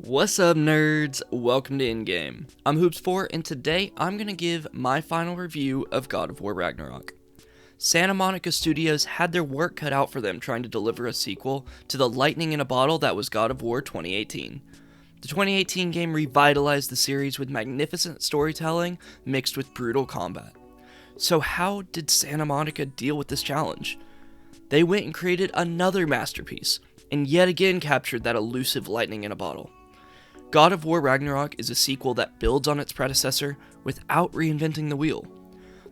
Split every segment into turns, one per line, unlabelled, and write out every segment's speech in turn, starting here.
What's up, nerds? Welcome to Endgame. I'm Hoops4, and today I'm going to give my final review of God of War Ragnarok. Santa Monica Studios had their work cut out for them trying to deliver a sequel to the lightning in a bottle that was God of War 2018. The 2018 game revitalized the series with magnificent storytelling mixed with brutal combat. So how did Santa Monica deal with this challenge? They went and created another masterpiece, and yet again captured that elusive lightning in a bottle. God of War Ragnarok is a sequel that builds on its predecessor without reinventing the wheel.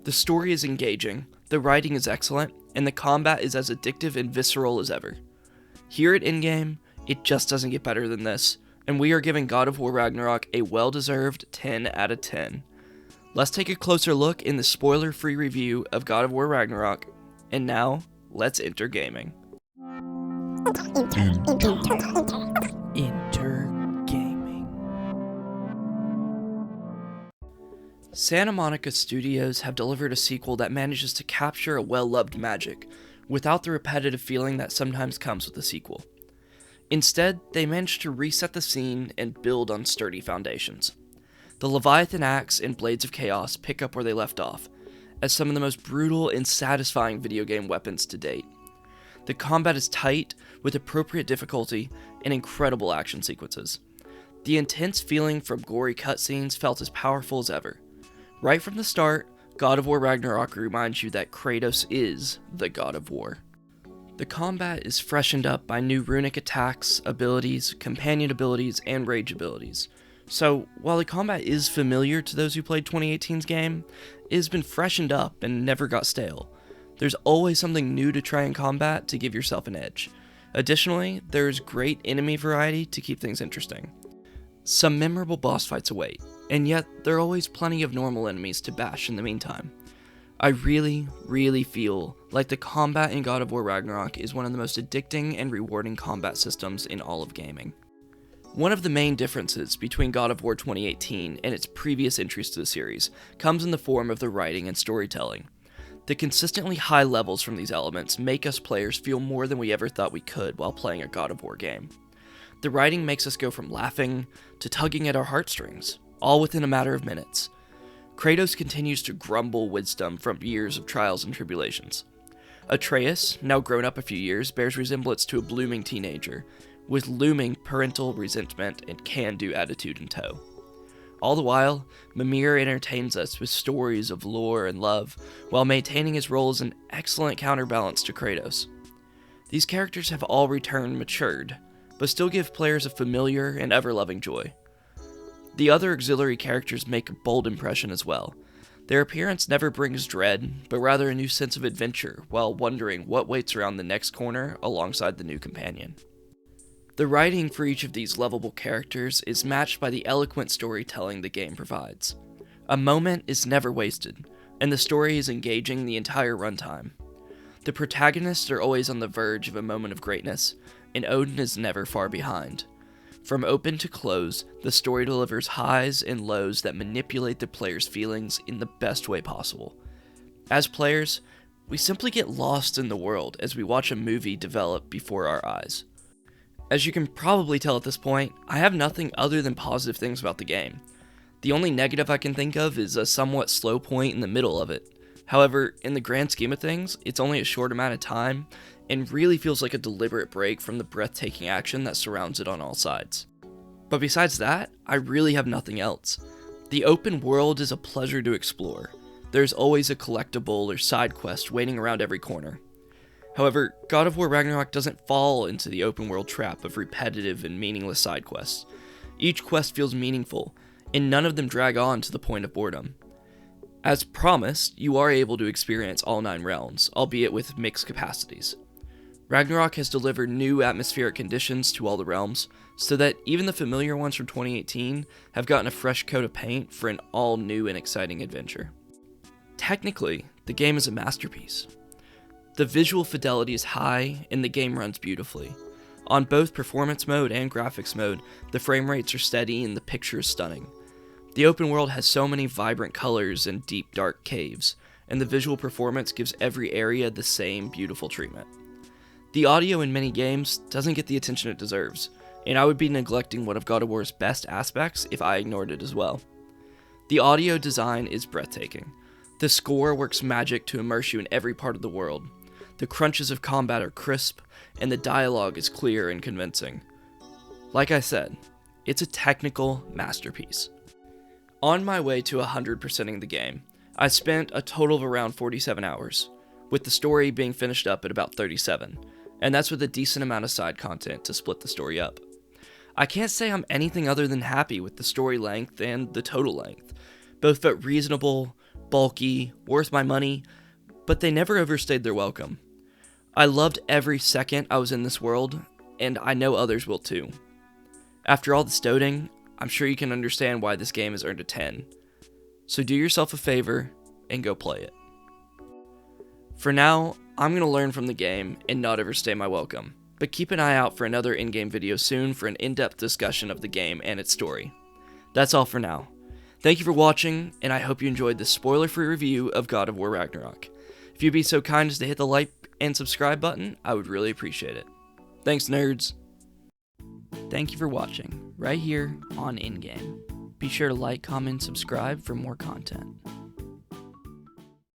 The story is engaging, the writing is excellent, and the combat is as addictive and visceral as ever. Here at Endgame, it just doesn't get better than this, and we are giving God of War Ragnarok a well-deserved 10 out of 10. Let's take a closer look in the spoiler-free review of God of War Ragnarok, and now, let's enter gaming. Enter gaming. Santa Monica Studios have delivered a sequel that manages to capture a well-loved magic, without the repetitive feeling that sometimes comes with a sequel. Instead, they managed to reset the scene and build on sturdy foundations. The Leviathan Axe and Blades of Chaos pick up where they left off, as some of the most brutal and satisfying video game weapons to date. The combat is tight, with appropriate difficulty and incredible action sequences. The intense feeling from gory cutscenes felt as powerful as ever. Right from the start, God of War Ragnarok reminds you that Kratos is the God of War. The combat is freshened up by new runic attacks, abilities, companion abilities, and rage abilities. So, while the combat is familiar to those who played 2018's game, it has been freshened up and never got stale. There's always something new to try in combat to give yourself an edge. Additionally, there's great enemy variety to keep things interesting. Some memorable boss fights await, and yet there are always plenty of normal enemies to bash in the meantime. I really feel like the combat in God of War Ragnarok is one of the most addicting and rewarding combat systems in all of gaming. One of the main differences between God of War 2018 and its previous entries to the series comes in the form of the writing and storytelling. The consistently high levels from these elements make us players feel more than we ever thought we could while playing a God of War game. The writing makes us go from laughing to tugging at our heartstrings, all within a matter of minutes. Kratos continues to grumble wisdom from years of trials and tribulations. Atreus, now grown up a few years, bears resemblance to a blooming teenager, with looming parental resentment and can-do attitude in tow. All the while, Mimir entertains us with stories of lore and love, while maintaining his role as an excellent counterbalance to Kratos. These characters have all returned matured, but still give players a familiar and ever-loving joy. The other auxiliary characters make a bold impression as well. Their appearance never brings dread, but rather a new sense of adventure, while wondering what waits around the next corner alongside the new companion. The writing for each of these lovable characters is matched by the eloquent storytelling the game provides. A moment is never wasted, and the story is engaging the entire runtime. The protagonists are always on the verge of a moment of greatness, and Odin is never far behind. From open to close, the story delivers highs and lows that manipulate the player's feelings in the best way possible. As players, we simply get lost in the world as we watch a movie develop before our eyes. As you can probably tell at this point, I have nothing other than positive things about the game. The only negative I can think of is a somewhat slow point in the middle of it. However, in the grand scheme of things, it's only a short amount of time, and really feels like a deliberate break from the breathtaking action that surrounds it on all sides. But besides that, I really have nothing else. The open world is a pleasure to explore. There's always a collectible or side quest waiting around every corner. However, God of War Ragnarok doesn't fall into the open world trap of repetitive and meaningless side quests. Each quest feels meaningful, and none of them drag on to the point of boredom. As promised, you are able to experience all 9 realms, albeit with mixed capacities. Ragnarok has delivered new atmospheric conditions to all the realms, so that even the familiar ones from 2018 have gotten a fresh coat of paint for an all-new and exciting adventure. Technically, the game is a masterpiece. The visual fidelity is high, and the game runs beautifully. On both performance mode and graphics mode, the frame rates are steady and the picture is stunning. The open world has so many vibrant colors and deep dark caves, and the visual performance gives every area the same beautiful treatment. The audio in many games doesn't get the attention it deserves, and I would be neglecting one of God of War's best aspects if I ignored it as well. The audio design is breathtaking. The score works magic to immerse you in every part of the world. The crunches of combat are crisp, and the dialogue is clear and convincing. Like I said, it's a technical masterpiece. On my way to 100%ing the game, I spent a total of around 47 hours, with the story being finished up at about 37, and that's with a decent amount of side content to split the story up. I can't say I'm anything other than happy with the story length and the total length. Both felt reasonable, bulky, worth my money, but they never overstayed their welcome. I loved every second I was in this world, and I know others will too. After all the stoating, I'm sure you can understand why this game has earned a 10. So do yourself a favor and go play it. For now, I'm going to learn from the game and not overstay my welcome, but keep an eye out for another in-game video soon for an in-depth discussion of the game and its story. That's all for now. Thank you for watching, and I hope you enjoyed this spoiler-free review of God of War Ragnarok. If you'd be so kind as to hit the like and subscribe button, I would really appreciate it. Thanks, nerds! Thank you for watching, right here on In-Game. Be sure to like, comment, and subscribe for more content.